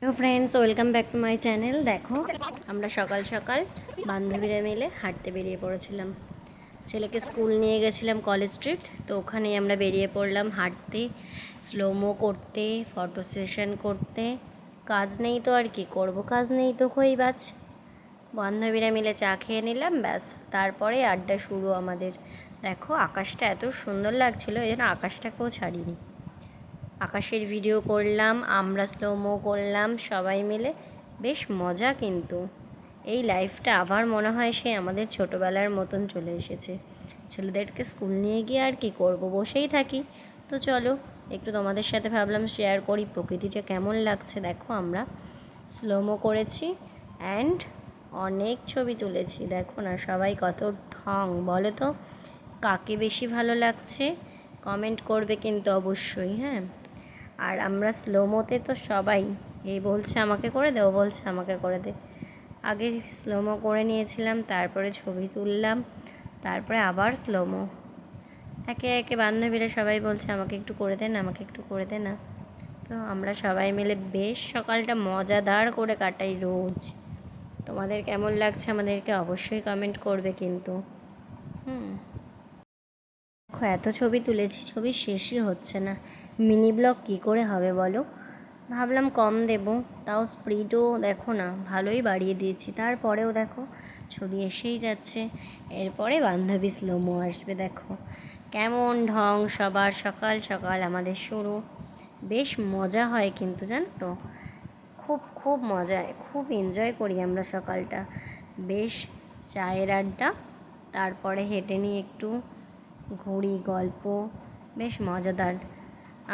Hello friends, welcome back to my channel. দেখো, আমরা সকাল সকাল বান্ধবীরা মিলে হাঁটতে বেরিয়ে পড়েছিলাম। ছেলেকে স্কুল নিয়ে গেছিলাম কলেজ স্ট্রিট, তো ওখানেই আমরা বেরিয়ে পড়লাম হাঁটতে, স্লোমো করতে, ফটো সেশন করতে। কাজ নেই তো আর কি করব, কাজ নেই তো কই বাজ। বান্ধবীরা মিলে চা খেয়ে নিলাম, ব্যাস। তারপরে আড্ডা শুরু আমাদের। দেখো, আকাশটা এত সুন্দর লাগছিল, এই জন্য আকাশটাকেও ছাড়িনি। আকাশের ভিডিও করলাম, আমরা স্লোমো করলাম সবাই মিলে, বেশ মজা। কিন্তু এই লাইফটা আবার মনে হয় সে আমাদের ছোটোবেলার মতন চলে এসেছে। ছেলেদেরকে স্কুল নিয়ে গিয়ে আর কি করব, বসেই থাকি। তো চলো, একটু তোমাদের সাথে ভাবলাম শেয়ার করি প্রকৃতিটা কেমন লাগছে। দেখো, আমরা স্লোমো করেছি অ্যান্ড অনেক ছবি তুলেছি। দেখো না, সবাই কত ঢং বলো তো, কাকে বেশি ভালো লাগছে কমেন্ট করবে কিন্তু অবশ্যই, হ্যাঁ। আর আমরা স্লোমোতে তো সবাই, এই বলছে আমাকে করে দে, ও বলছে আমাকে করে দে। আগে স্লোমো করে নিয়েছিলাম, তারপরে ছবি তুললাম, তারপরে আবার স্লোমো। একে একে বান্ধবীরা সবাই বলছে আমাকে একটু করে দে না, আমাকে একটু করে দে না। তো আমরা সবাই মিলে বেশ সকালটা মজাদার করে কাটাই রোজ। তোমাদের কেমন লাগছে আমাদেরকে অবশ্যই কমেন্ট করবে কিন্তু। দেখো, এত ছবি তুলেছি, ছবি শেষই হচ্ছে না। মিনি ব্লগ কী করে হবে বলো। ভাবলাম কম দেব, তাও স্পিডও দেখো না ভালোই বাড়িয়ে দিয়েছি। তারপরেও দেখো ছবি এসেই যাচ্ছে। এরপরে বান্ধবী স্লোমো আসবে। দেখো কেমন ঢং সবার, সকাল সকাল আমাদের শুরু। বেশ মজা হয় কিন্তু, জানো তো, খুব খুব মজা, খুব এনজয় করি আমরা সকালটা। বেশ চায়ের আড্ডা, তারপরে হেঁটে নিয়ে একটু ঘুরি, গল্প, বেশ মজাদার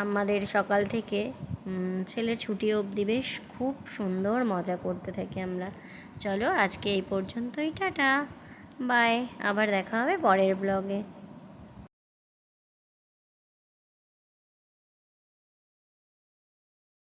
আমাদের সকাল থেকে ছেলের ছুটি অবধি। বেশ খুব সুন্দর মজা করতে থাকি আমরা। চলো আজকে এই পর্যন্তই, টাটা বাই, আবার দেখা হবে পরের ব্লগে।